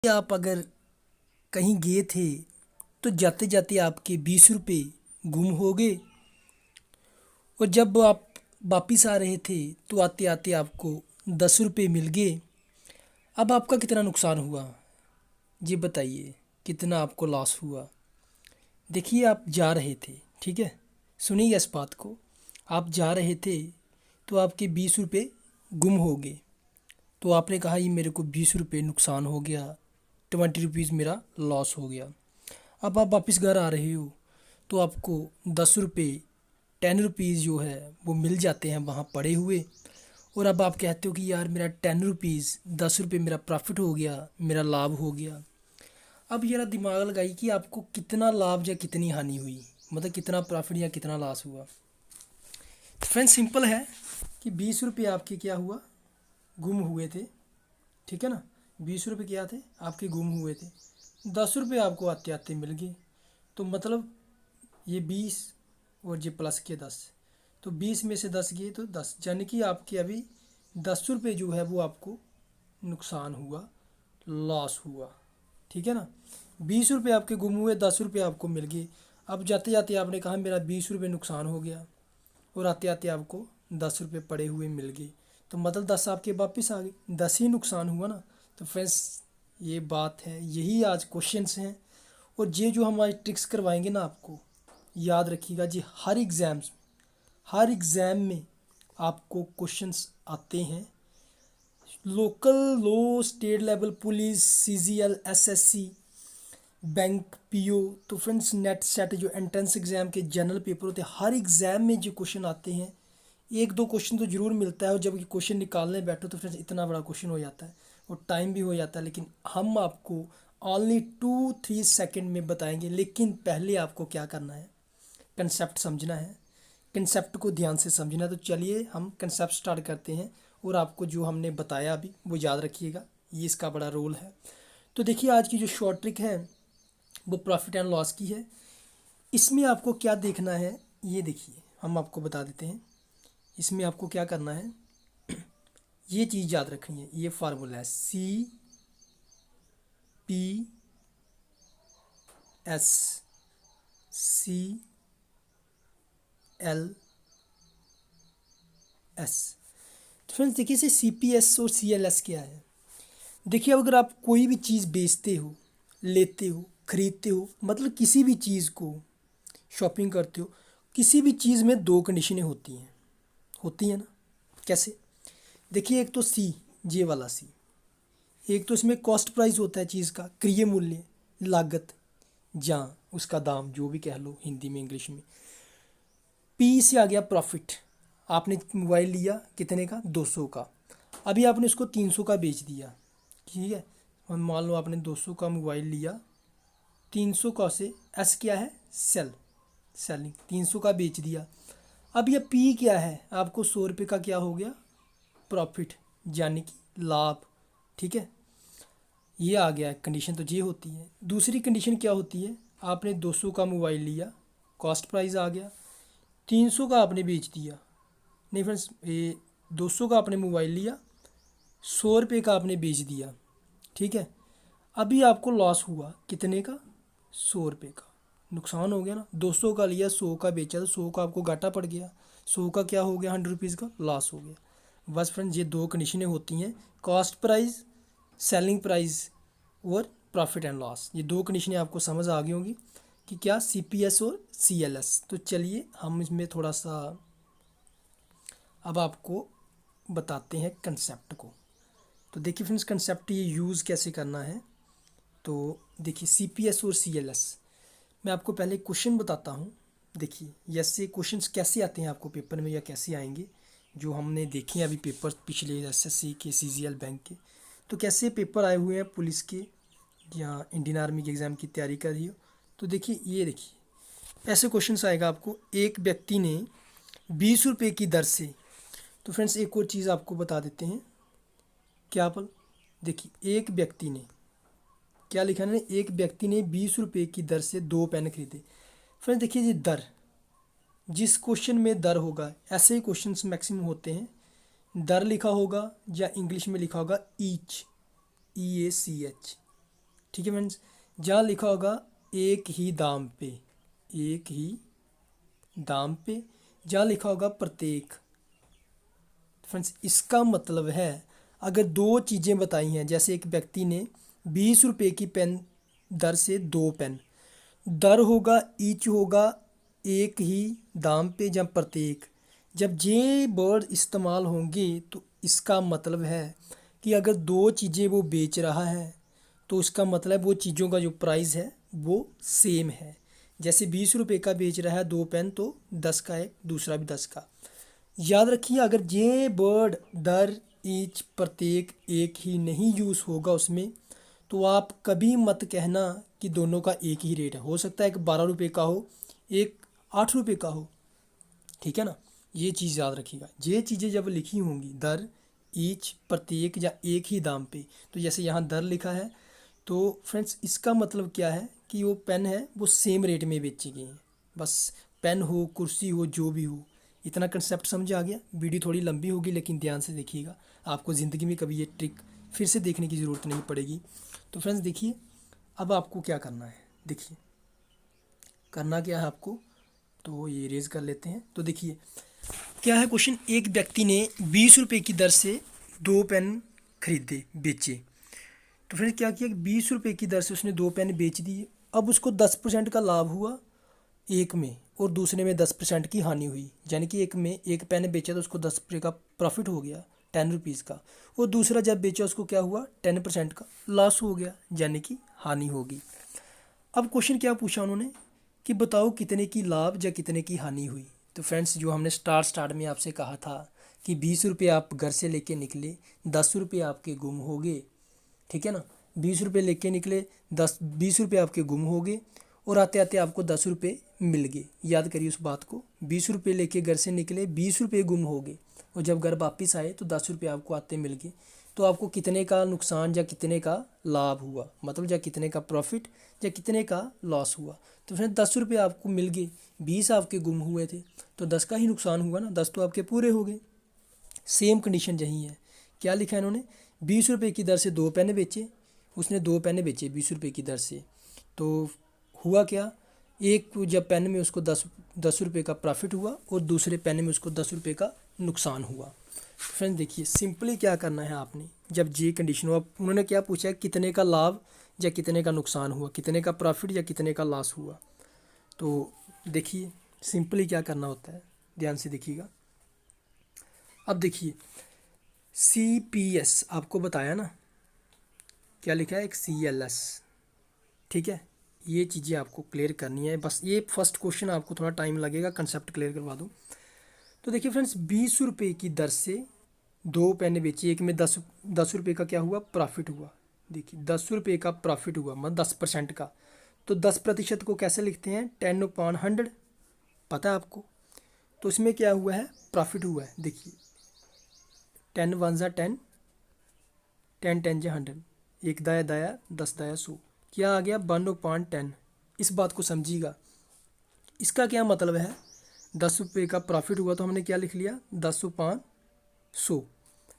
आप अगर कहीं गए थे तो जाते जाते आपके 20 रुपये गुम हो गए, और जब आप वापिस आ रहे थे तो आते आते आपको 10 रुपये मिल गए। अब आपका कितना नुकसान हुआ, ये बताइए, कितना आपको लॉस हुआ। देखिए, आप जा रहे थे, ठीक है, सुनिए इस बात को। आप जा रहे थे तो आपके 20 रुपये गुम हो गए। तो आपने कहा ये मेरे को 20 रुपये नुकसान हो गया, 20 रुपीज़ मेरा लॉस हो गया। अब आप वापस घर आ रहे हो तो आपको 10 रुपये, 10 रुपीज़ जो है वो मिल जाते हैं वहाँ पड़े हुए। और अब आप कहते हो कि यार मेरा 10 रुपीज़, 10 रुपये मेरा प्रॉफिट हो गया, मेरा लाभ हो गया। अब जरा दिमाग लगाइए कि आपको कितना लाभ या कितनी हानि हुई, मतलब कितना प्रॉफिट या कितना लॉस हुआ। फ्रेंड्स, सिंपल है कि 20 रुपये आपके क्या हुआ, गुम हुए थे, ठीक है ना। 20 रुपये क्या थे, आपके गुम हुए थे। 10 रुपये आपको आते आते मिल गए। तो मतलब ये 20 और ये प्लस के 10, तो 20 में से 10 गए तो 10, यानी कि आपके अभी 10 रुपये जो है वो आपको नुकसान हुआ, लॉस हुआ, ठीक है ना। 20 रुपये आपके गुम हुए, 10 रुपये आपको मिल गए। अब जाते जाते आपने कहा मेरा 20 रुपये नुकसान हो गया, और आते आते आपको 10 रुपये पड़े हुए मिल गए। तो मतलब 10 आपके वापस आ गए, 10 ही नुकसान हुआ ना। तो फ्रेंड्स, ये बात है, यही आज क्वेश्चंस हैं। और ये जो हम आज ट्रिक्स करवाएंगे ना आपको, याद रखिएगा जी, हर एग्ज़ाम में आपको क्वेश्चंस आते हैं। लोकल, लो, state level, police, CGL, SSC, bank, PO. तो फ्रेंड्स, नेट सेट जो एंट्रेंस एग्ज़ाम के जनरल पेपर होते हैं, हर एग्ज़ाम में जो क्वेश्चन आते हैं, एक दो क्वेश्चन तो ज़रूर मिलता है। और जब ये क्वेश्चन निकालने बैठो तो फ्रेंड्स इतना बड़ा क्वेश्चन हो जाता है और टाइम भी हो जाता है। लेकिन हम आपको ओनली 2-3 सेकेंड में बताएंगे। लेकिन पहले आपको क्या करना है, कंसेप्ट समझना है, कंसेप्ट को ध्यान से समझना है। तो चलिए हम कंसेप्ट स्टार्ट करते हैं, और आपको जो हमने बताया अभी वो याद रखिएगा, ये इसका बड़ा रोल है। तो देखिए, आज की जो शॉर्ट ट्रिक है वो प्रॉफिट एंड लॉस की है। इसमें आपको क्या देखना है, ये देखिए, हम आपको बता देते हैं। इसमें आपको क्या करना है, ये चीज़ याद रखनी है। ये फार्मूला है CPS, CLS। तो फ्रेंड्स देखिए, इसे CPS और CLS क्या है। देखिए, अगर आप कोई भी चीज़ बेचते हो, लेते हो, खरीदते हो, मतलब किसी भी चीज़ को शॉपिंग करते हो, किसी भी चीज़ में दो कंडीशनें होती हैं ना। कैसे, देखिए, एक तो सी, ये वाला सी, एक तो इसमें कॉस्ट प्राइस होता है चीज़ का, क्रय मूल्य, लागत, या उसका दाम, जो भी कह लो हिंदी में, इंग्लिश में। पी से आ गया प्रॉफिट। आपने मोबाइल लिया कितने का, 200 का, अभी आपने उसको 300 का बेच दिया, ठीक है। और मान लो आपने 200 का मोबाइल लिया, 300 का से, एस क्या है, सेलिंग, 300 का बेच दिया। अब ये पी क्या है, आपको 100 रुपये का क्या हो गया, प्रॉफिट, यानी कि लाभ, ठीक है। ये आ गया कंडीशन, तो ये होती है। दूसरी कंडीशन क्या होती है, आपने 200 का मोबाइल लिया, कॉस्ट प्राइस आ गया, 300 का आपने बेच दिया। नहीं फ्रेंड्स, ये 200 का आपने मोबाइल लिया, 100 रुपये का आपने बेच दिया, ठीक है। अभी आपको लॉस हुआ कितने का, 100 रुपये का नुकसान हो गया ना। 200 का लिया, 100 का बेचा, तो 100 का आपको घाटा पड़ गया, 100 का क्या हो गया, 100 रुपीज़ का लॉस हो गया। बस फ्रेंड्स, ये दो कंडीशनें होती हैं, कॉस्ट प्राइस, सेलिंग प्राइस, और प्रॉफिट एंड लॉस। ये दो कंडीशनें आपको समझ आ गई होंगी कि क्या, CPS और CLS। तो चलिए हम इसमें थोड़ा सा अब आपको बताते हैं कंसेप्ट को। तो देखिए फ्रेंड्स, कंसेप्ट ये यूज़ कैसे करना है। तो देखिए, CPS और CLS, मैं आपको पहले क्वेश्चन बताता हूँ। देखिए, ऐसे क्वेश्चंस कैसे आते हैं आपको पेपर में, या कैसे आएंगे, जो हमने देखे हैं अभी पेपर पिछले SSC के, CGL बैंक के। तो कैसे पेपर आए हुए हैं पुलिस के या इंडियन आर्मी के एग्ज़ाम की तैयारी कर रही हो। तो देखिए, ये देखिए, ऐसे क्वेश्चंस आएगा आपको, एक व्यक्ति ने 20 रुपये की दर से। तो फ्रेंड्स, एक और चीज़ आपको बता देते हैं, क्या पल, देखिए, एक व्यक्ति ने क्या लिखा है, एक व्यक्ति ने 20 रुपये की दर से 2 पेन खरीदे। फ्रेंड्स देखिए, ये दर, जिस क्वेश्चन में दर होगा, ऐसे ही क्वेश्चंस मैक्सिमम होते हैं। दर लिखा होगा या इंग्लिश में लिखा होगा ईच, EACH, ठीक है फ्रेंड्स। जहाँ लिखा होगा एक ही दाम पे, एक ही दाम पे, जहाँ लिखा होगा प्रत्येक, फ्रेंड्स इसका मतलब है अगर दो चीज़ें बताई हैं, जैसे एक व्यक्ति ने 20 रुपये की पेन दर से दो पेन, दर होगा ईच होगा एक ही दाम पे जब प्रत्येक, जब ये वर्ड इस्तेमाल होंगे तो इसका मतलब है कि अगर दो चीज़ें वो बेच रहा है तो उसका मतलब वो चीज़ों का जो प्राइस है वो सेम है। जैसे 20 रुपये का बेच रहा है दो पेन, तो 10 का एक, दूसरा भी 10 का। याद रखिए अगर ये वर्ड दर ईच प्रत्येक एक ही नहीं यूज़ होगा उसमें, तो आप कभी मत कहना कि दोनों का एक ही रेट है। हो सकता है एक 12 रुपये का हो, एक 8 रुपये का हो, ठीक है ना। ये चीज़ याद रखिएगा। ये चीज़ें जब लिखी होंगी दर ईच प्रत्येक या एक ही दाम पे, तो जैसे यहाँ दर लिखा है तो फ्रेंड्स इसका मतलब क्या है कि वो पेन है वो सेम रेट में बेची गई हैं। बस पेन हो कुर्सी हो जो भी हो, इतना कंसेप्ट समझ आ गया। वीडियो थोड़ी लंबी होगी लेकिन ध्यान से देखिएगा, आपको ज़िंदगी में कभी ये ट्रिक फिर से देखने की ज़रूरत नहीं पड़ेगी। तो फ्रेंड्स देखिए अब आपको क्या करना है, देखिए करना क्या है आपको, तो ये इरेज कर लेते हैं। तो देखिए क्या है क्वेश्चन, एक व्यक्ति ने 20 रुपये की दर से दो पेन खरीदे बेचे। तो फिर क्या किया कि 20 रुपये की दर से उसने दो पेन बेच दिए। अब उसको 10% का लाभ हुआ एक में और दूसरे में 10% की हानि हुई। यानी कि एक में एक पेन बेचा तो उसको 10 रुपये का प्रॉफिट हो गया, 10 रुपीज़ का, और दूसरा जब बेचा उसको क्या हुआ 10% का लॉस हो गया, यानी कि हानि होगी। अब क्वेश्चन क्या पूछा उन्होंने कि बताओ कितने की लाभ या कितने की हानि हुई। तो फ्रेंड्स जो हमने स्टार्ट में आपसे कहा था कि 20 रुपये आप घर से लेके निकले, 10 रुपये आपके गुम हो गए, ठीक है ना। 20 रुपये लेके निकले, 20 रुपये आपके गुम हो गए और आते आते आपको 10 रुपये मिल गए। याद करिए उस बात को, 20 रुपये लेके घर से निकले, 20 रुपये गुम हो गए और जब घर वापस आए तो 10 रुपये आपको आते मिल गए। तो आपको कितने का नुकसान या कितने का लाभ हुआ, मतलब या कितने का प्रॉफिट या कितने का लॉस हुआ। तो फिर 10 रुपये आपको मिल गए, 20 आपके गुम हुए थे, तो 10 का ही नुकसान हुआ ना, 10 तो आपके पूरे हो गए। सेम कंडीशन यही है। क्या लिखा है इन्होंने, 20 रुपये की दर से दो पेन बेचे, उसने दो पेन बेचे 20 रुपये की दर से, तो हुआ क्या, एक जब पेन में उसको 10 रुपये का प्रॉफिट हुआ और दूसरे पेन में उसको 10 रुपये का नुकसान हुआ। फ्रेंड्स देखिए सिंपली क्या करना है आपने, जब ये कंडीशन हो, उन्होंने क्या पूछा है कितने का लाभ या कितने का नुकसान हुआ, कितने का प्रॉफिट या कितने का लॉस हुआ। तो देखिए सिंपली क्या करना होता है, ध्यान से देखिएगा। अब देखिए CPS आपको बताया ना, क्या लिखा है एक CLS, ठीक है। ये चीज़ें आपको क्लियर करनी है, बस ये फर्स्ट क्वेश्चन आपको थोड़ा टाइम लगेगा, कंसेप्ट क्लियर करवा दूँ। तो देखिए फ्रेंड्स 20 रुपये की दर से दो पेन बेची, एक में 10 रुपये का क्या हुआ प्रॉफिट हुआ। देखिए 10 रुपये का प्रॉफिट हुआ, मतलब 10% का। तो 10% को कैसे लिखते हैं, 10/100, पता है आपको। तो इसमें क्या हुआ है प्रॉफिट हुआ है, देखिए 10 1 जा 10, 10 10 जा 100, एक दाया दाया 10 दाया 100, क्या आ गया 1/10। इस बात को समझिएगा, इसका क्या मतलब है, 10 रुपये का प्रॉफिट हुआ तो हमने क्या लिख लिया 10/100,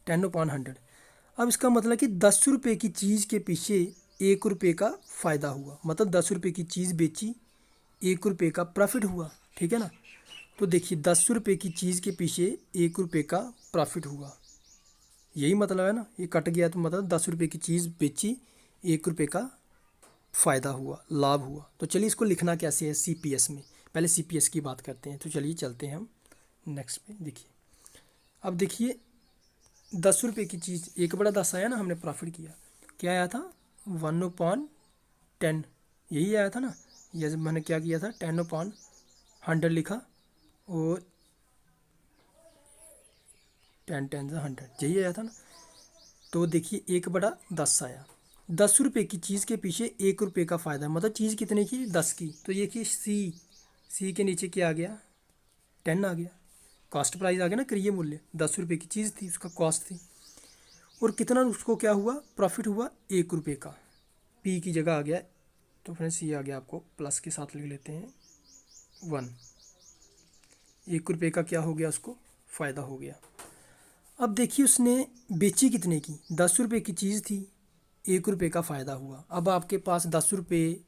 10/100। अब इसका मतलब कि 10 रुपये की चीज़ के पीछे 1 रुपये का फ़ायदा हुआ, मतलब 10 रुपये की चीज़ बेची, 1 रुपये का प्रॉफिट हुआ, ठीक है ना। तो देखिए 10 रुपये की चीज़ के पीछे 1 रुपये का प्रॉफिट हुआ, यही मतलब है ना। ये कट गया तो मतलब 10 रुपये की चीज़ बेची, 1 रुपये का फ़ायदा हुआ, लाभ हुआ। तो चलिए इसको लिखना कैसे है CPS में, पहले CPS की बात करते हैं। तो चलिए चलते हैं हम नेक्स्ट पे। देखिए अब देखिए 10 रुपये की चीज़, 1/10 आया ना, हमने प्रॉफिट किया, क्या आया था 1/10, यही आया था ना। ये मैंने क्या किया था 10/100 लिखा और 10 10 100, यही आया था ना। तो देखिए 1/10 आया, 10 रुपये की चीज़ के पीछे 1 रुपये का फ़ायदा, मतलब चीज़ कितने की 10 की। तो ये कि सी के नीचे क्या आ गया 10 आ गया, कॉस्ट प्राइस आ गया ना, क्रिय मूल्य 10 रुपये की चीज़ थी, उसका कॉस्ट थी, और कितना उसको क्या हुआ प्रॉफिट हुआ 1 रुपये का, P की जगह आ गया। तो फ्रेंड्स ये आ गया, आपको प्लस के साथ लिख लेते हैं 1, 1 रुपये का क्या हो गया उसको फ़ायदा हो गया। अब देखिए उसने बेची कितने की, 10 रुपये की चीज़ थी, 1 रुपये का फ़ायदा हुआ। अब आपके पास 10 रुपये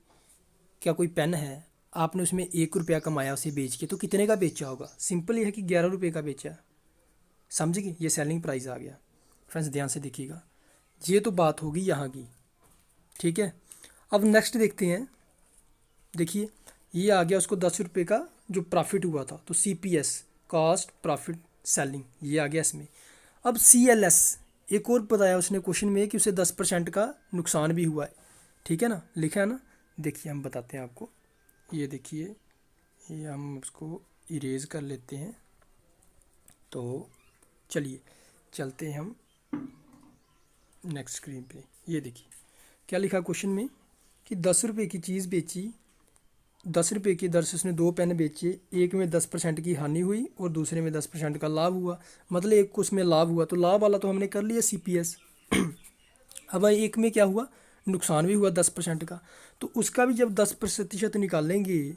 क्या कोई पेन है, आपने उसमें 1 रुपया कमाया उसे बेच के, तो कितने का बेचा होगा? सिंपल ये है कि 11 रुपये का बेचा। समझ गए? ये सेलिंग प्राइस आ गया। फ्रेंड्स ध्यान से देखिएगा, ये तो बात होगी यहाँ की, ठीक है। अब नेक्स्ट देखते हैं। देखिए ये आ गया उसको 10 रुपये का जो प्रॉफिट हुआ था, तो CPS कॉस्ट प्रॉफिट सेलिंग ये आ गया इसमें। अब CLS एक और बताया उसने क्वेश्चन में कि उसे 10% का नुकसान भी हुआ है, ठीक है ना, लिखा है ना। देखिए हम बताते हैं आपको, ये देखिए, ये हम उसको इरेज कर लेते हैं। तो चलिए चलते हैं हम नेक्स्ट स्क्रीन पे। ये देखिए क्या लिखा क्वेश्चन में कि 10 रुपये की चीज़ बेची, 10 रुपये की दर से उसने 2 पेन बेचे, एक में 10% की हानि हुई और दूसरे में 10% का लाभ हुआ। मतलब एक को उसमें लाभ हुआ, तो लाभ वाला तो हमने कर लिया CPS। अब एक में क्या हुआ, नुकसान भी हुआ 10% का, तो उसका भी जब 10% निकालेंगे,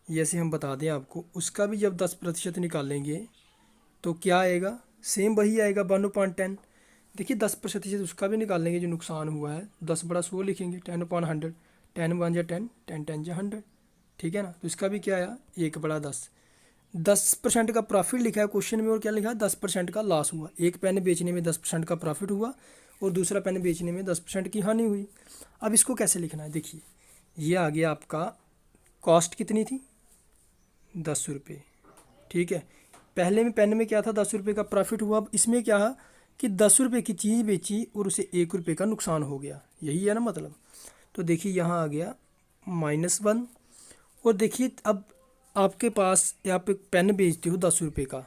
जैसे हम बता दें आपको, उसका भी जब 10% निकालेंगे तो क्या आएगा, सेम वही आएगा 1/10। देखिए 10% उसका भी निकालेंगे जो नुकसान हुआ है, 10 बड़ा 100 लिखेंगे, 10/100, 10 1 जा 10, 10 10 जा 100, ठीक है ना। तो इसका भी क्या आया, 1/10। 10% का प्रॉफिट लिखा है क्वेश्चन में और क्या लिखा है, 10% का लॉस हुआ। एक पेन बेचने में 10% का प्रॉफिट हुआ और दूसरा पेन बेचने में 10% की हानि हुई। अब इसको कैसे लिखना है, देखिए ये आ गया आपका, कॉस्ट कितनी थी, 10 रुपये, ठीक है। पहले में पेन में क्या था, 10 रुपये का प्रॉफिट हुआ। अब इसमें क्या है कि 10 रुपये की चीज़ बेची और उसे 1 रुपये का नुकसान हो गया, यही है ना मतलब। तो देखिए यहाँ आ गया -1। और देखिए अब आपके पास आप एक पेन बेचते हो 10 रुपये का,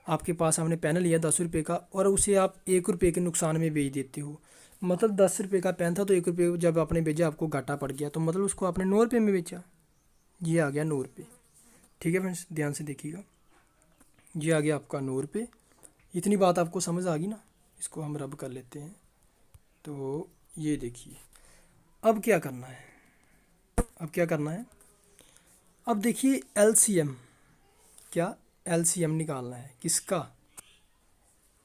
आपके पास आपने पेन लिया 10 रुपये का और उसे आप 1 रुपये के नुकसान में बेच देते हो। मतलब 10 रुपये का पेन था तो 1 रुपये जब आपने बेचा आपको घाटा पड़ गया, तो मतलब उसको आपने 9 रुपये में बेचा। ये आ गया 9 रुपये, ठीक है फ्रेंड्स ध्यान से देखिएगा, ये आ गया आपका 9 रुपये। इतनी बात आपको समझ आ गई ना, इसको हम रब कर लेते हैं। तो ये देखिए अब क्या करना है, अब क्या करना है, अब देखिए LCM, क्या LCM निकालना है किसका।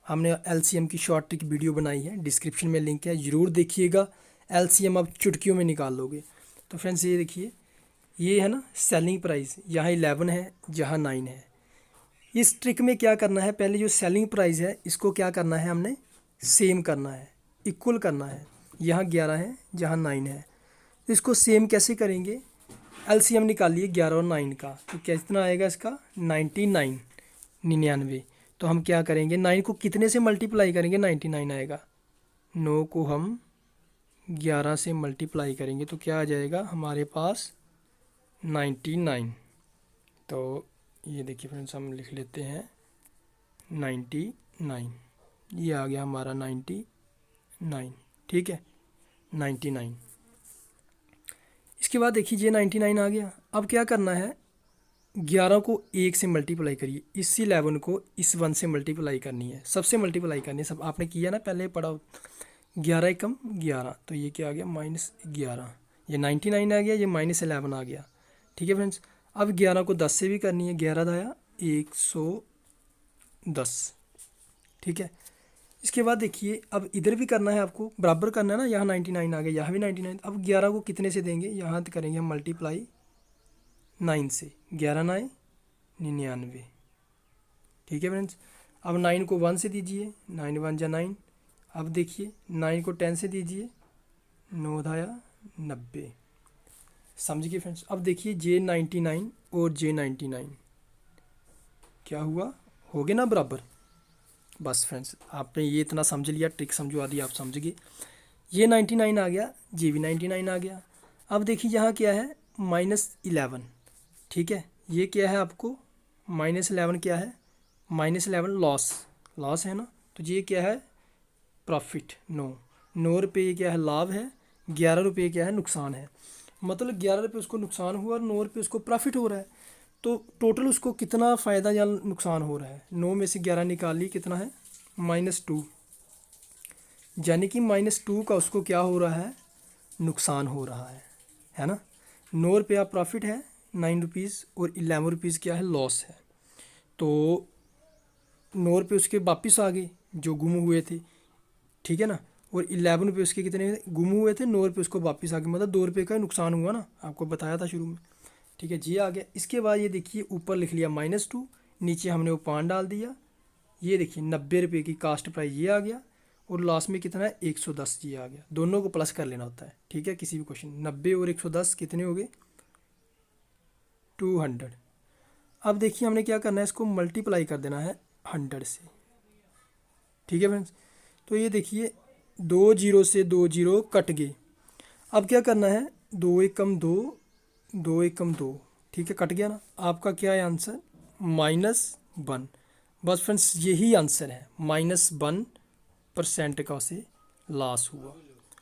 हमने LCM की शॉर्ट ट्रिक वीडियो बनाई है, डिस्क्रिप्शन में लिंक है, ज़रूर देखिएगा। LCM आप चुटकियों में निकाल लोगे। तो फ्रेंड्स ये देखिए, ये है ना सेलिंग प्राइस, यहाँ 11 है, जहाँ 9 है। इस ट्रिक में क्या करना है, पहले जो सेलिंग प्राइस है इसको क्या करना है, हमने सेम करना है, इक्वल करना है। यहाँ 11 है, जहाँ 9 है। इसको सेम कैसे करेंगे, LCM निकालिए 11 और 9 का, तो कितना आएगा इसका, 99, 99। तो हम क्या करेंगे, 9 को कितने से मल्टीप्लाई करेंगे, 99 आएगा। 9 को हम 11 से मल्टीप्लाई करेंगे तो क्या आ जाएगा हमारे पास, 99। तो ये देखिए फ्रेंड्स हम लिख लेते हैं 99, ये आ गया हमारा 99, ठीक है 99। इसके बाद देखिए ये 99 आ गया। अब क्या करना है, 11 को 1 से मल्टीप्लाई करिए, इस 11 को इस 1 से मल्टीप्लाई करनी है, सबसे मल्टीप्लाई करनी है, सब आपने किया ना पहले पढ़ा। 11 एकम 11, तो ये क्या आ गया -11, ये 99 आ गया, ये -11 आ गया, ठीक है फ्रेंड्स। अब 11 को 10 से भी करनी है, 11 दाया 110, ठीक है। इसके बाद देखिए अब इधर भी करना है आपको, बराबर करना है ना, यहाँ 99 आ गया, यहाँ भी 99। अब 11 को कितने से देंगे, यहाँ तो करेंगे हम मल्टीप्लाई 9 से, 11 9 99, ठीक है फ्रेंड्स। अब 9 को 1 से दीजिए, 9 1 जा 9। अब देखिए 9 को 10 से दीजिए, 9 दाया 90, समझ गए फ्रेंड्स। अब देखिए J99 और J99 क्या हुआ, हो गए ना बराबर। बस फ्रेंड्स आपने ये इतना समझ लिया, ट्रिक समझवा दी, आप समझ गए। ये 99 आ गया, ये भी 99 आ गया। अब देखिए यहाँ क्या है, -11, ठीक है। ये क्या है आपको, -11 क्या है, -11 लॉस, लॉस है ना। तो ये क्या है, प्रॉफिट 9 रुपये क्या है, लाभ है, 11 रुपये क्या है, नुकसान है। मतलब 11 रुपये उसको नुकसान हुआ और 9 रुपये उसको प्रॉफिट हो रहा है। तो टोटल उसको कितना फ़ायदा या नुकसान हो रहा है, 9 में से 11 निकालिए, कितना है -2, यानी कि -2 का उसको क्या हो रहा है, नुकसान हो रहा है ना। 9 रुपया प्रॉफिट है, 9 रुपीज़, और 11 रुपीज़ क्या है, लॉस है। तो 9 रुपये उसके वापस आ गए जो गुम हुए थे, ठीक है ना। और 11 रुपये उसके कितने गुम हुए थे, 9 रुपये उसको वापस आ गए, मतलब 2 रुपये का नुकसान हुआ ना, आपको बताया था शुरू में। ठीक है, ये आ गया। इसके बाद ये देखिए ऊपर लिख लिया -2, नीचे हमने वो 5 डाल दिया। ये देखिए 90 रुपये की कास्ट प्राइस ये आ गया, और लास्ट में कितना है 110 ये आ गया। दोनों को प्लस कर लेना होता है, ठीक है, किसी भी क्वेश्चन। 90 और 110 कितने हो गए 200। अब देखिए हमने क्या करना है, इसको मल्टीप्लाई कर देना है 100 से। ठीक है फ्रेंड्स, तो ये देखिए 2 जीरो से 2 जीरो कट गए। अब क्या करना है, 2 एकम 2, 2 एकम 2, ठीक है, कट गया ना। आपका क्या है आंसर -1। बस फ्रेंड्स यही आंसर है, -1% का उसे लॉस हुआ।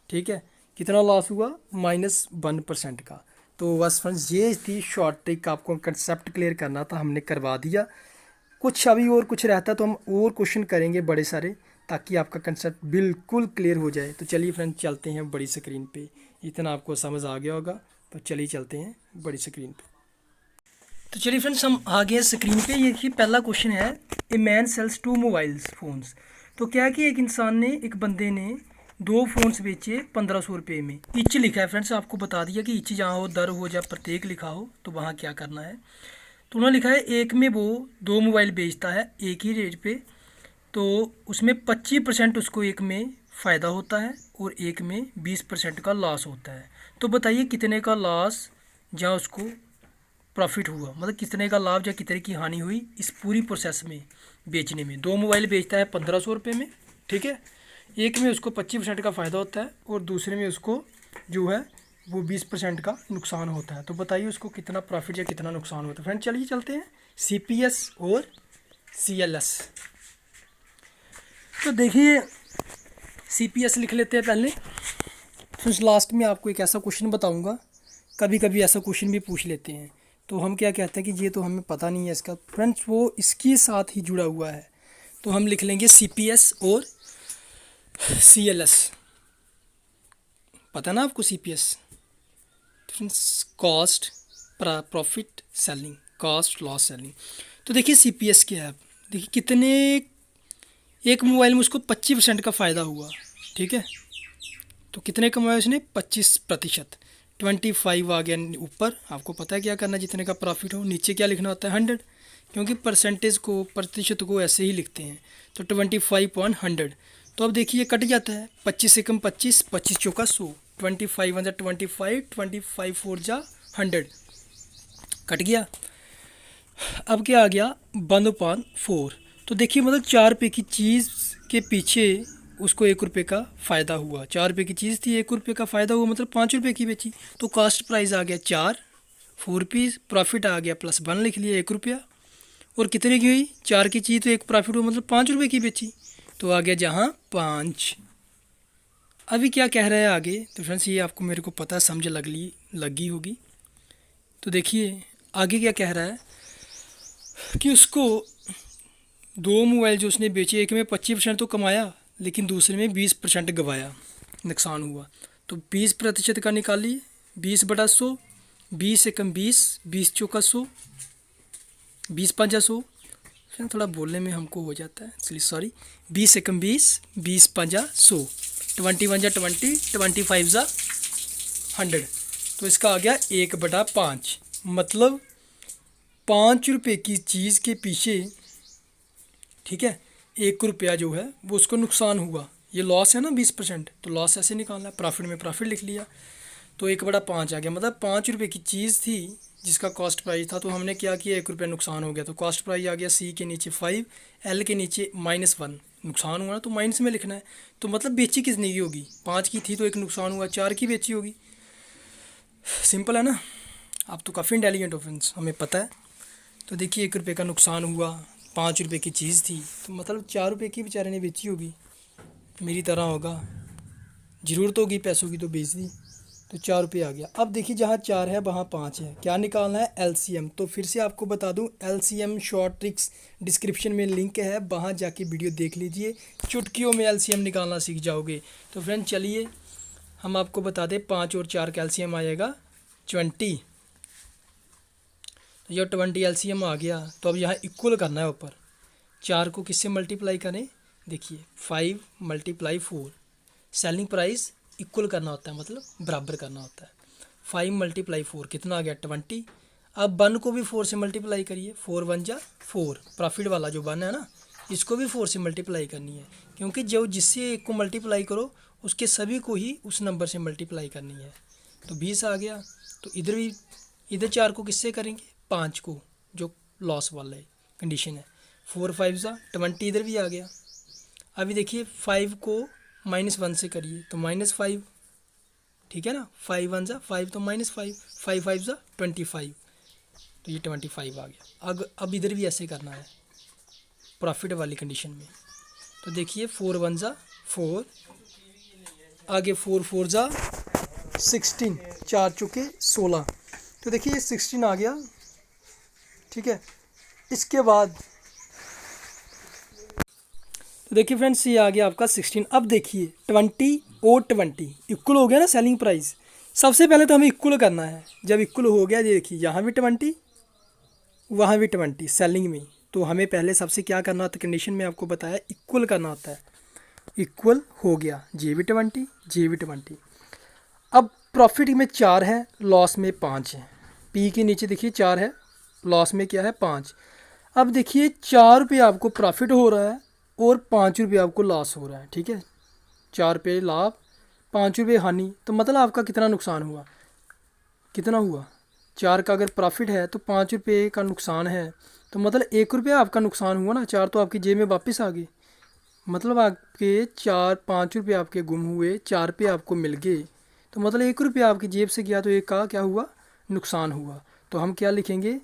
ठीक है, कितना लॉस हुआ -1% का। तो बस फ्रेंड्स ये थी शॉर्ट ट्रिक, आपको कंसेप्ट क्लियर करना था, हमने करवा दिया। कुछ अभी और कुछ रहता तो हम और क्वेश्चन करेंगे बड़े सारे, ताकि आपका कंसेप्ट बिल्कुल क्लियर हो जाए। तो चलिए फ्रेंड्स चलते हैं बड़ी स्क्रीन पे। इतना आपको समझ आ गया होगा, तो चलिए चलते हैं बड़ी स्क्रीन पे। तो चलिए फ्रेंड्स हम आ गए स्क्रीन पे। ये देखिए पहला क्वेश्चन है, a man sells 2 mobile phones. तो क्या कि एक इंसान ने, एक बंदे ने 2 फ़ोन्स बेचे 1500 रुपये में। ईच लिखा है फ्रेंड्स, आपको बता दिया कि ईच जहाँ हो, दर हो, या प्रत्येक लिखा हो, तो वहाँ क्या करना है। तो उन्होंने लिखा है एक में वो 2 मोबाइल बेचता है एक ही रेट पे, तो उसमें 25% उसको एक में फ़ायदा होता है और एक में 20% का लॉस होता है। तो बताइए कितने का लॉस या उसको प्रॉफिट हुआ, मतलब कितने का लाभ या कितने की हानि हुई इस पूरी प्रोसेस में बेचने में। 2 मोबाइल बेचता है 1500 रुपये में, ठीक है, एक में उसको 25% का फ़ायदा होता है और दूसरे में उसको जो है वो 20% का नुकसान होता है। तो बताइए उसको कितना प्रॉफिट या कितना नुकसान होता है। फ्रेंड चलिए चलते हैं CPS और CLS। तो देखिए CPS लिख लेते हैं पहले, फिर लास्ट में आपको एक ऐसा क्वेश्चन बताऊंगा, कभी कभी ऐसा क्वेश्चन भी पूछ लेते हैं, तो हम क्या कहते हैं कि ये तो हमें पता नहीं है इसका। फ्रेंड्स वो इसके साथ ही जुड़ा हुआ है, तो हम लिख लेंगे CPS और CLS। पता ना आपको CPS friends, cost profit selling, cost loss selling. तो देखिए CPS क्या है, देखिए कितने, एक मोबाइल में उसको 25% का फ़ायदा हुआ, ठीक है, तो कितने कमाया उसने 25%, 25 आ गया ऊपर। आपको पता है क्या करना, जितने का प्रॉफिट हो, नीचे क्या लिखना होता है 100, क्योंकि परसेंटेज को, प्रतिशत को ऐसे ही लिखते हैं। तो 25/100। तो अब देखिए कट जाता है, 25 से कम 25, 25 चौका 100, 25 × 25, 25 4 जा 100, कट गया। अब क्या आ गया 1/4। तो देखिए मतलब 4 रुपये की चीज़ के पीछे उसको 1 रुपये का फ़ायदा हुआ। 4 रुपये की चीज़ थी, 1 रुपये का फ़ायदा हुआ, मतलब 5 रुपये की बेची। तो कास्ट प्राइस आ गया 4 रुपीज़, प्रॉफिट आ गया +1 लिख लिया 1 रुपया। और कितने की हुई, 4 की चीज़ तो 1 प्रॉफिट हुआ, मतलब 5 रुपये की बेची, तो आ गया जहाँ 5। अभी क्या कह रहा है आगे, तो फ्रेंड्स ये आपको मेरे को पता समझ लगी होगी। तो देखिए आगे क्या कह रहा है कि उसको 2 मोबाइल जो उसने बेचे, एक में 25% तो कमाया, लेकिन दूसरे में 20% गवाया, नुकसान हुआ। तो 20% का निकालिए, 20/100, 20 से कम 20, 20 चौका 100, 20 5 100। फिर थोड़ा बोलने में हमको हो जाता है, इसलिए सॉरी। 20 से कम 20, 20 5 100, 21 जा 20, 25 जा 100। तो इसका आ गया 1/5, मतलब 5 रुपये की चीज़ के पीछे, ठीक है, 1 रुपया जो है वो उसको नुकसान हुआ। ये लॉस है ना 20%, तो लॉस ऐसे निकालना है, प्रॉफिट में प्रॉफिट लिख लिया। तो 1/5 आ गया, मतलब 5 रुपये की चीज़ थी जिसका कॉस्ट प्राइस था, तो हमने क्या किया 1 रुपया नुकसान हो गया। तो कॉस्ट प्राइस आ गया C के नीचे 5, L के नीचे -1, नुकसान हुआ ना तो माइनस में लिखना है। तो मतलब बेची कितनी की होगी, 5 की थी तो 1 नुकसान हुआ, 4 की बेची होगी। सिंपल है ना, आप तो काफ़ी इंटेलिजेंट हो फ्रेंड्स, हमें पता है। तो देखिए 1 रुपये का नुकसान हुआ, 5 रुपये की चीज़ थी, तो मतलब 4 रुपये की बेचारे ने बेची होगी, मेरी तरह होगा, ज़रूरत होगी पैसों की तो बेच दी, तो 4 रुपये आ गया। अब देखिए जहाँ 4 है वहाँ 5 है, क्या निकालना है LCM। तो फिर से आपको बता दूँ LCM शॉर्ट ट्रिक्स डिस्क्रिप्शन में लिंक है, वहाँ जाके वीडियो देख लीजिए, चुटकियों में LCM निकालना सीख जाओगे। तो फ्रेंड चलिए हम आपको बता दें, 5 और 4 का LCM आएगा 20। तो जब 20 LCM आ गया, तो अब यहाँ इक्वल करना है ऊपर, 4 को किससे मल्टीप्लाई करें, देखिए 5 × 4, सेलिंग प्राइस इक्वल करना होता है, मतलब बराबर करना होता है। 5 × 4 कितना आ गया 20। अब 1 को भी 4 से मल्टीप्लाई करिए, 4 × 1 = 4, प्रॉफिट वाला जो 1 है ना इसको भी 4 से मल्टीप्लाई करनी है, क्योंकि जो जिससे एक को मल्टीप्लाई करो उसके सभी को ही उस नंबर से मल्टीप्लाई करनी है। तो 20 आ गया। तो इधर भी, इधर 4 को किससे करेंगे, 5 को, जो लॉस वाला है कंडीशन है। 4 × 5 = 20, इधर भी आ गया। अभी देखिए 5 को -1 से करिए तो -5, ठीक है ना, 5 × 1 = 5 तो -5, 5 × 5 = 25, तो ये 25 आ गया। अब इधर भी ऐसे करना है प्रॉफिट वाली कंडीशन में। तो देखिए 4 × 1 = 4, आगे 4 × 4 = 16, 4 चुके 16, तो देखिए ये 16 आ गया, ठीक है। इसके बाद तो देखिए फ्रेंड्स ये आ गया आपका 16। अब देखिए 20 और 20 इक्वल हो गया ना सेलिंग प्राइस। सबसे पहले तो हमें इक्वल करना है। जब इक्वल हो गया, ये देखिए यहाँ भी 20 वहाँ भी 20 सेलिंग में, तो हमें पहले सबसे क्या करना होता है, कंडीशन में आपको बताया इक्वल करना होता है। इक्वल हो गया, जे भी 20, जे भी 20। अब प्रॉफिट में 4 है, लॉस में 5 है। पी के नीचे देखिए 4 है, लॉस में क्या है 5। अब देखिए 4 रुपये आपको प्रॉफिट हो रहा है और 5 रुपये आपको लॉस हो रहा है, ठीक है। 4 रुपये लाभ, 5 रुपये हानि, तो मतलब आपका कितना नुकसान हुआ, कितना हुआ, 4 का अगर प्रॉफिट है तो 5 रुपये का नुकसान है, तो मतलब 1 रुपया आपका नुकसान हुआ ना। 4 तो आपकी जेब में वापस आ गए, मतलब आपके 5 रुपये आपके गुम हुए, 4 रुपये आपको मिल गए, तो मतलब 1 रुपया आपकी जेब से गया, तो 1 का क्या हुआ, नुकसान हुआ। तो हम क्या लिखेंगे,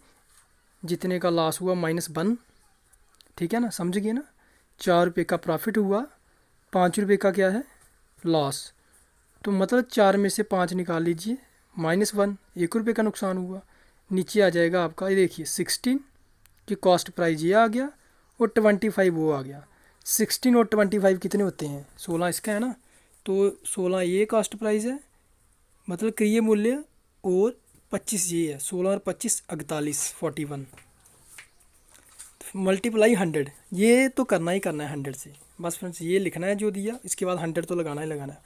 जितने का लॉस हुआ -1, ठीक है ना, समझ गए ना। 4 रुपये का प्रॉफिट हुआ, 5 रुपये का क्या है, लॉस, तो मतलब 4 में से 5 निकाल लीजिए, -1, 1 रुपये का नुकसान हुआ। नीचे आ जाएगा आपका, ये देखिए 16 की कॉस्ट प्राइस ये आ गया और 25 वो आ गया। 16 और 25 कितने होते हैं, 16 इसका है ना, तो 16 ये कॉस्ट प्राइस है, मतलब क्रय मूल्य, और 25 ये है, 16 और 25 48, 41 मल्टीप्लाई 100। ये तो करना ही करना है 100 से, बस फ्रेंड्स ये लिखना है जो दिया, इसके बाद 100 तो लगाना ही लगाना है।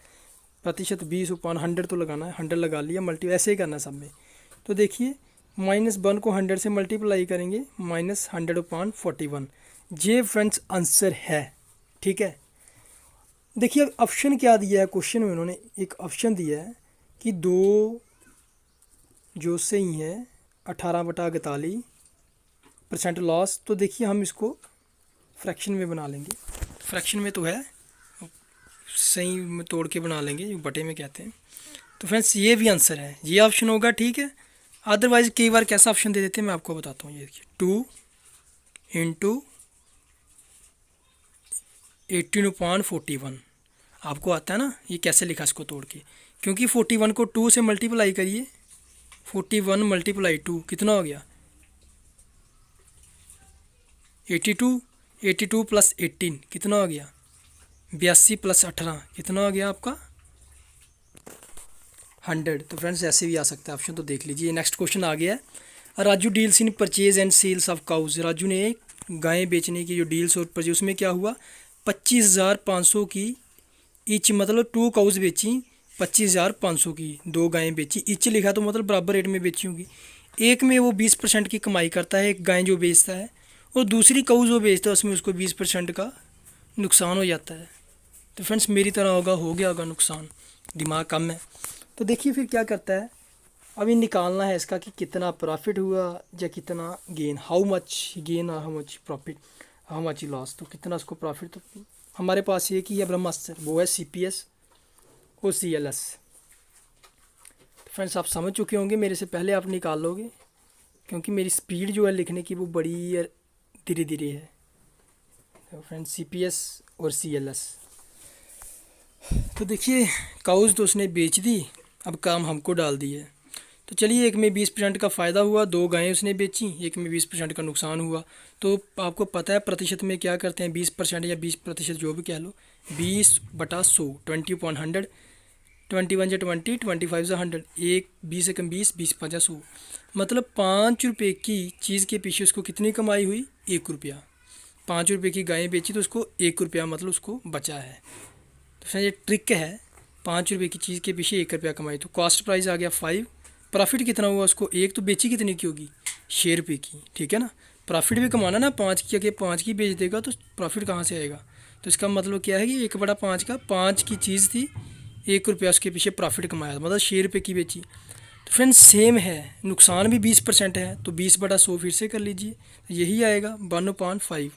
प्रतिशत 20/100 तो लगाना है, 100 लगा लिया, मल्टी ऐसे ही करना है सब में। तो देखिए -1 को 100 से मल्टीप्लाई करेंगे, -100/41, ये फ्रेंड्स आंसर है, ठीक है। देखिए ऑप्शन क्या दिया है क्वेश्चन में, उन्होंने एक ऑप्शन दिया है कि 2 जो सही है 18/41% लॉस। तो देखिए हम इसको फ्रैक्शन में बना लेंगे, फ्रैक्शन में तो है, सही में तोड़ के बना लेंगे, जो बटे में कहते हैं। तो फ्रेंड्स ये भी आंसर है, ये ऑप्शन होगा, ठीक है। अदरवाइज कई बार कैसा ऑप्शन दे देते हैं मैं आपको बताता हूँ। ये देखिए 2 × 18/41 आपको आता है ना, ये कैसे लिखा इसको तोड़ के, क्योंकि 41 को 2 से मल्टीप्लाई करिए, 41 × 2 कितना हो गया 82, 82 + 18 कितना हो गया 82 + 18 कितना हो गया आपका 100। तो फ्रेंड्स ऐसे भी आ सकता है ऑप्शन, तो देख लीजिए। नेक्स्ट क्वेश्चन आ गया है, Raju deals in purchase and sales of cows. Raju ने गायें बेचने की जो डील्स और परचेज, उसमें क्या हुआ 25,500 की ईच, मतलब 2 काउज बेची 25,500 की, 2 गायें बेची, ईच लिखा तो मतलब बराबर रेट में बेची होंगी। एक में वो 20% की कमाई करता है, एक गाय जो बेचता है, और दूसरी काउज वो बेचता है, उसमें उसको 20% का नुकसान हो जाता है। तो फ्रेंड्स मेरी तरह हो गया होगा नुकसान, दिमाग कम है। तो देखिए फिर क्या करता है, अभी निकालना है इसका कि कितना प्रॉफिट हुआ या कितना गेन, हाउ मच गेन और how much profit, how much loss. तो कितना उसको प्रॉफिट, तो हमारे पास ये कि है ब्रह्मास्त्र, वो है CPS और CLS। फ्रेंड्स आप समझ चुके होंगे, मेरे से पहले आप निकाल लोगे, क्योंकि मेरी स्पीड जो है लिखने की वो बड़ी धीरे धीरे है। तो फ्रेंड्स CPS और CLS, तो देखिए काउज तो उसने बेच दी, अब काम हमको डाल दी है। तो चलिए एक में 20% का फ़ायदा हुआ, 2 गायें उसने बेची, एक में 20% का नुकसान हुआ। तो आपको पता है प्रतिशत में क्या करते हैं, 20% या 20% जो भी कह लो, 20/100, 20/100, 21 × 20, 25 × 100, 1 20 एकम 20, 20 × 5 = 100, मतलब 5 रुपये की चीज़ के पीछे उसको कितनी कमाई हुई, 1 रुपया। 5 रुपये की गायें बेची तो उसको 1 रुपया मतलब उसको बचा है। तो फ्रेंड्स ये ट्रिक है, 5 रुपये की चीज़ के पीछे 1 रुपया कमाई। तो कॉस्ट प्राइस आ गया 5, प्रॉफिट कितना हुआ उसको, एक तो बेची कितने की होगी, 6 रुपये की, ठीक है ना। प्रॉफिट भी कमाना ना, 5 की जगह 5 की बेच देगा तो प्रॉफिट कहाँ से आएगा। तो इसका मतलब क्या है कि 1/5 का 5 की चीज़ थी, 1 रुपया उसके पीछे प्रॉफिट कमाया, मतलब 6 रुपये की बेची। तो फ्रेंड्स सेम है, नुकसान भी 20% है, तो 20/100 फिर से कर लीजिए, तो यही आएगा 1/5,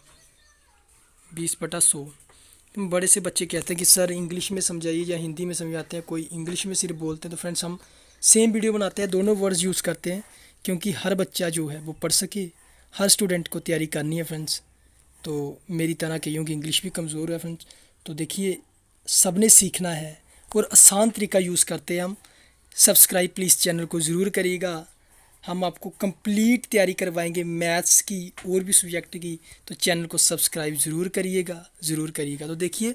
20/100। बड़े से बच्चे कहते हैं कि सर इंग्लिश में समझाइए या हिंदी में समझाते हैं, कोई इंग्लिश में सिर्फ बोलते हैं। तो फ्रेंड्स हम सेम वीडियो बनाते हैं, दोनों वर्ड्स यूज़ करते हैं, क्योंकि हर बच्चा जो है वो पढ़ सके, हर स्टूडेंट को तैयारी करनी है फ्रेंड्स। तो मेरी तरह कईयों की इंग्लिश भी कमज़ोर है फ्रेंड्स, तो देखिए सब ने सीखना है और आसान तरीका यूज़ करते हैं हम। सब्सक्राइब प्लीज़ चैनल को ज़रूर करिएगा, हम आपको कंप्लीट तैयारी करवाएंगे मैथ्स की और भी सब्जेक्ट की, तो चैनल को सब्सक्राइब ज़रूर करिएगा, ज़रूर करिएगा। तो देखिए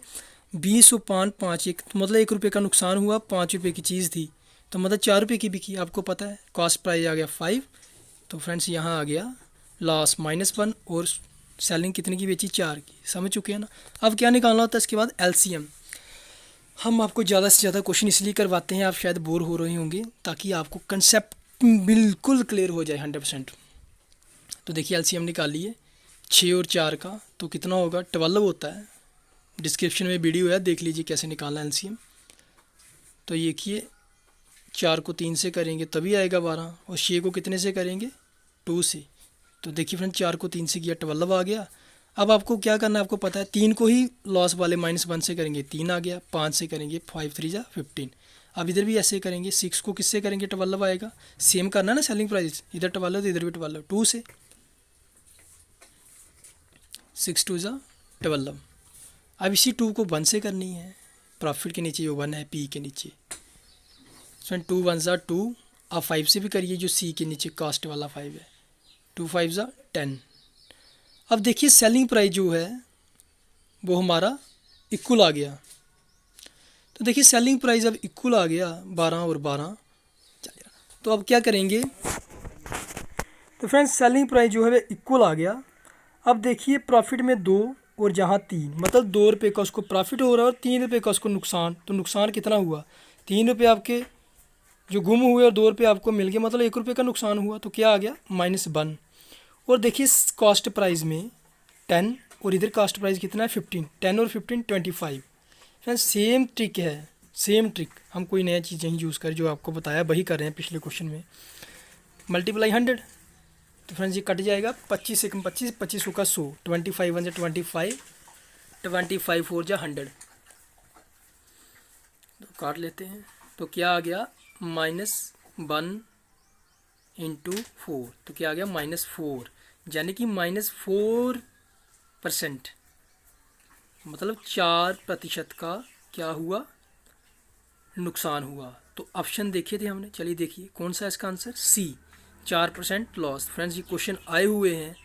20 और 5 1, तो मतलब 1 रुपये का नुकसान हुआ, 5 रुपये की चीज़ थी, तो मतलब 4 रुपये की बिकी, आपको पता है। कॉस्ट प्राइस आ गया 5, तो फ्रेंड्स यहाँ आ गया लॉस -1, और सेलिंग कितने की बेची, 4 की, समझ चुके हैं ना। अब क्या निकालना होता है इसके बाद, एलसीएम। हम आपको ज़्यादा से ज़्यादा क्वेश्चन इसलिए करवाते हैं, आप शायद बोर हो रहे होंगे, ताकि आपको कंसेप्ट बिल्कुल क्लियर हो जाए 100%। तो देखिए एलसीएम निकालिए 6 और 4 का, तो कितना होगा, 12 होता है। डिस्क्रिप्शन में वीडियो है, देख लीजिए कैसे निकालना है एलसीएम। तो ये देखिए 4 को 3 से करेंगे तभी आएगा 12, और 6 को कितने से करेंगे, 2 से। तो देखिए फ्रेंड 4 को 3 से किया, 12 आ गया। अब आपको क्या करना है, आपको पता है, 3 को ही लॉस वाले -1 से करेंगे, 3 आ गया, 5 से करेंगे 5 3 जा 15। अब इधर भी ऐसे करेंगे, 6 को किससे करेंगे, 12 आएगा, सेम करना है ना सेलिंग प्राइस, इधर 12 तो इधर भी 12, 2 से, 6 2 जा 12। अब इसी 2 को 1 से करनी है, प्रॉफिट के नीचे जो 1 है पी के नीचे, सो 2 1 जा 2। अब 5 से भी करिए, जो सी के नीचे कॉस्ट वाला 5 है, 2 5 जा 10। अब देखिए सेलिंग प्राइस जो है वो हमारा इक्वल आ गया। तो देखिए सेलिंग प्राइस अब इक्वल आ गया, 12 और 12 चलिए। तो अब क्या करेंगे, तो फ्रेंड्स सेलिंग प्राइस जो है वो इक्वल आ गया। अब देखिए प्रॉफिट में 2 और जहाँ 3, मतलब 2 रुपये का उसको प्रॉफिट हो रहा है और 3 रुपये का उसको नुकसान। तो नुकसान कितना हुआ, 3 रुपये आपके जो गुम हुए और 2 रुपये आपको मिल गए, मतलब 1 रुपये का नुकसान हुआ। तो क्या आ गया, -1। और देखिए कॉस्ट प्राइस में 10, और इधर कॉस्ट प्राइस कितना है 15, 10 और 15 25। फ्रेंड्स सेम ट्रिक है, सेम ट्रिक, हम कोई नया चीज़ नहीं यूज़ करें, जो आपको बताया वही कर रहे हैं पिछले क्वेश्चन में। मल्टीप्लाई 100, तो फ्रेंड्स ये कट जाएगा, 25 से 25, 25 का 100, 25 1 जा 25, 25 4 जा 100, तो काट लेते हैं। तो क्या आ गया, -1 × 4, तो क्या आ गया -4, यानी कि -4%, मतलब 4% का क्या हुआ, नुकसान हुआ। तो ऑप्शन देखे थे हमने, चलिए देखिए कौन सा है इसका आंसर, सी, 4% लॉस। फ्रेंड्स ये क्वेश्चन आए हुए हैं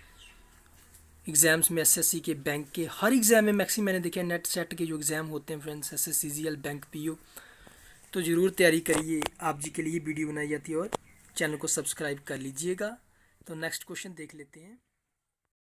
एग्ज़ाम्स में, एसएससी के, बैंक के, हर एग्ज़ाम में मैक्सिमम मैंने देखा है। नेट सेट के जो एग्ज़ाम होते हैं friends, SSC CGL, bank, PO, तो ज़रूर तैयारी करिए, आप जी के लिए वीडियो बनाई जाती है, और चैनल को सब्सक्राइब कर लीजिएगा। तो नेक्स्ट क्वेश्चन देख लेते हैं।